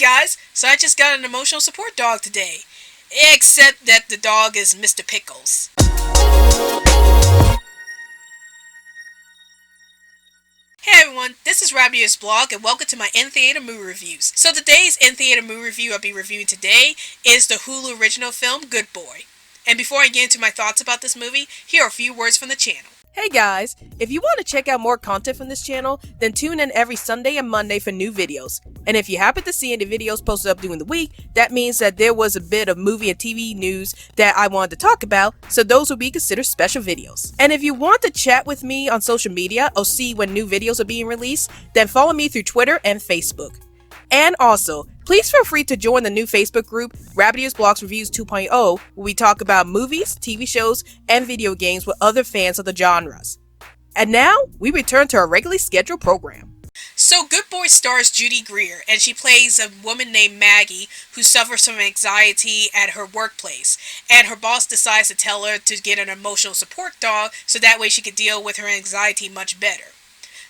guys, so I just got an emotional support dog today. Except that the dog is Mr. Pickles. Hey everyone, this is Rabbitearsblog and welcome to my in-theater movie reviews. So today's in-theater movie review I'll be reviewing today is the Hulu original film Good Boy. And before I get into my thoughts about this movie, here are a few words from the channel. Hey guys, if you want to check out more content from this channel, then tune in every Sunday and Monday for new videos. And if you happen to see any videos posted up during the week, that means that there was a bit of movie and TV news that I wanted to talk about, so those will be considered special videos. And if you want to chat with me on social media or see when new videos are being released, then follow me through Twitter and Facebook. And also, please feel free to join the new Facebook group, Rabbitearsblog Reviews 2.0, where we talk about movies, TV shows, and video games with other fans of the genres. And now, we return to our regularly scheduled program. So Good Boy stars Judy Greer, and she plays a woman named Maggie who suffers from anxiety at her workplace. And her boss decides to tell her to get an emotional support dog so that way she can deal with her anxiety much better.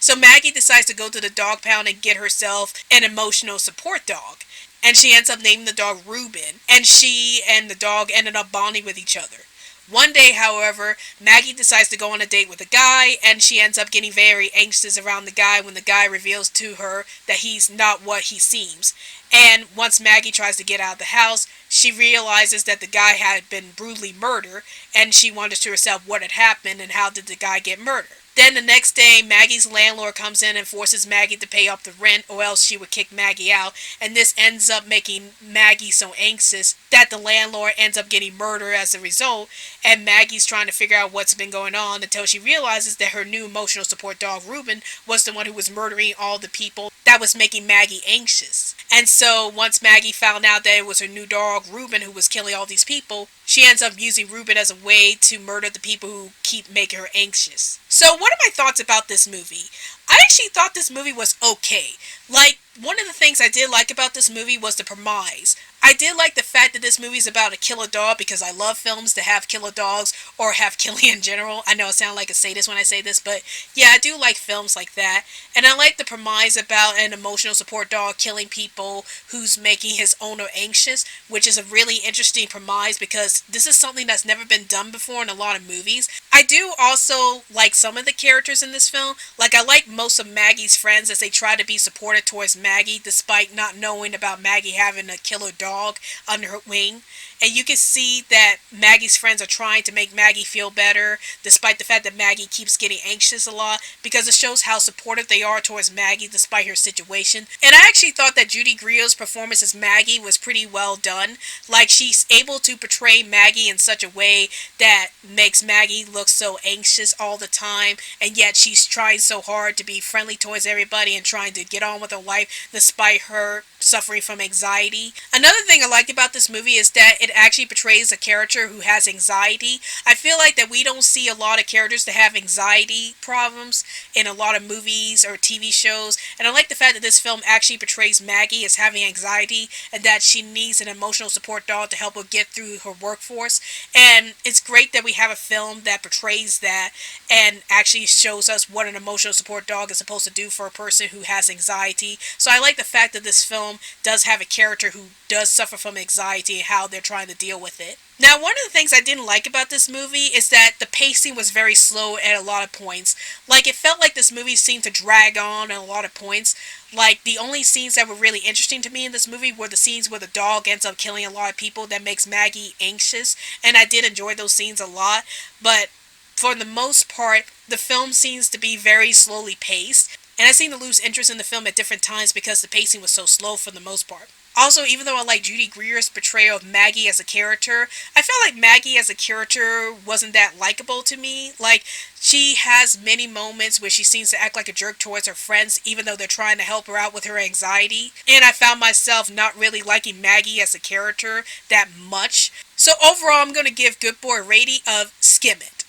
So Maggie decides to go to the dog pound and get herself an emotional support dog. And she ends up naming the dog Reuben. And she and the dog ended up bonding with each other. One day, however, Maggie decides to go on a date with a guy, and she ends up getting very anxious around the guy when the guy reveals to her that he's not what he seems. And once Maggie tries to get out of the house, she realizes that the guy had been brutally murdered, and she wonders to herself what had happened and how did the guy get murdered. Then the next day, Maggie's landlord comes in and forces Maggie to pay up the rent or else she would kick Maggie out. And this ends up making Maggie so anxious that the landlord ends up getting murdered as a result. And Maggie's trying to figure out what's been going on until she realizes that her new emotional support dog, Reuben, was the one who was murdering all the people that was making Maggie anxious. And so once Maggie found out that it was her new dog, Reuben, who was killing all these people, she ends up using Reuben as a way to murder the people who keep making her anxious. So what are my thoughts about this movie? I actually thought this movie was okay. Like, one of the things I did like about this movie was the premise. I did like the fact that this movie is about a killer dog because I love films that have killer dogs or have killing in general. I know I sound like a sadist when I say this, but yeah, I do like films like that. And I like the premise about an emotional support dog killing people who's making his owner anxious, which is a really interesting premise because this is something that's never been done before in a lot of movies. I do also like some of the characters in this film. Like, I like most of Maggie's friends as they try to be supportive towards Maggie despite not knowing about Maggie having a killer dog under her wing. And you can see that Maggie's friends are trying to make Maggie feel better despite the fact that Maggie keeps getting anxious a lot because it shows how supportive they are towards Maggie despite her situation. And I actually thought that Judy Greer's performance as Maggie was pretty well done. Like, she's able to portray Maggie in such a way that makes Maggie look so anxious all the time, and yet she's trying so hard to be friendly towards everybody and trying to get on with her life despite her suffering from anxiety. Another thing I liked about this movie is that it actually portrays a character who has anxiety. I feel like that we don't see a lot of characters that have anxiety problems in a lot of movies or TV shows, and I like the fact that this film actually portrays Maggie as having anxiety and that she needs an emotional support dog to help her get through her workforce. And it's great that we have a film that portrays that and actually shows us what an emotional support dog is supposed to do for a person who has anxiety. So I like the fact that this film does have a character who does suffer from anxiety and how they're trying to deal with it. Now, one of the things I didn't like about this movie is that the pacing was very slow at a lot of points. Like, it felt like this movie seemed to drag on at a lot of points. Like, the only scenes that were really interesting to me in this movie were the scenes where the dog ends up killing a lot of people that makes Maggie anxious, and I did enjoy those scenes a lot, but for the most part, the film seems to be very slowly paced, and I seem to lose interest in the film at different times because the pacing was so slow for the most part. Also, even though I like Judy Greer's portrayal of Maggie as a character, I felt like Maggie as a character wasn't that likable to me. Like, she has many moments where she seems to act like a jerk towards her friends, even though they're trying to help her out with her anxiety. And I found myself not really liking Maggie as a character that much. So overall, I'm going to give Good Boy a rating of skim it.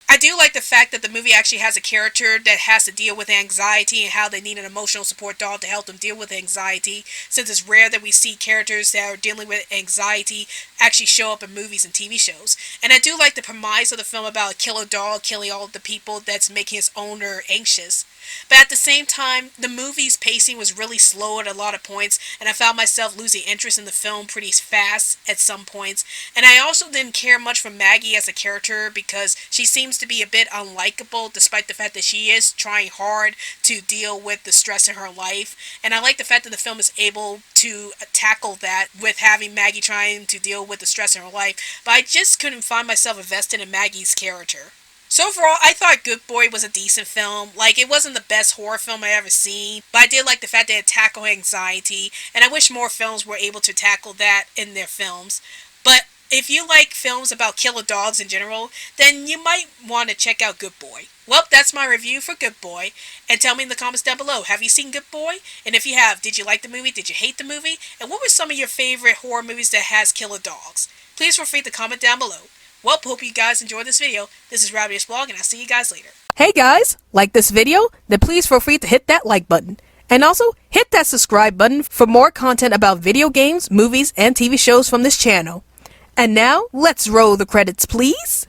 I do like the fact that the movie actually has a character that has to deal with anxiety and how they need an emotional support dog to help them deal with anxiety, since it's rare that we see characters that are dealing with anxiety actually show up in movies and TV shows. And I do like the premise of the film about a killer dog killing all of the people that's making his owner anxious. But at the same time, the movie's pacing was really slow at a lot of points, and I found myself losing interest in the film pretty fast at some points. And I also didn't care much for Maggie as a character because she seems to be a bit unlikable, despite the fact that she is trying hard to deal with the stress in her life. And I like the fact that the film is able to tackle that with having Maggie trying to deal with the stress in her life. But I just couldn't find myself invested in Maggie's character. So overall, I thought Good Boy was a decent film. Like, it wasn't the best horror film I ever seen, but I did like the fact that it tackled anxiety, and I wish more films were able to tackle that in their films. But if you like films about killer dogs in general, then you might want to check out Good Boy. Well, that's my review for Good Boy, and tell me in the comments down below, have you seen Good Boy? And if you have, did you like the movie? Did you hate the movie? And what were some of your favorite horror movies that has killer dogs? Please feel free to comment down below. Well, hope you guys enjoyed this video. This is Rabbitearsblog, and I'll see you guys later. Hey guys, like this video? Then please feel free to hit that like button. And also, hit that subscribe button for more content about video games, movies, and TV shows from this channel. And now, let's roll the credits, please.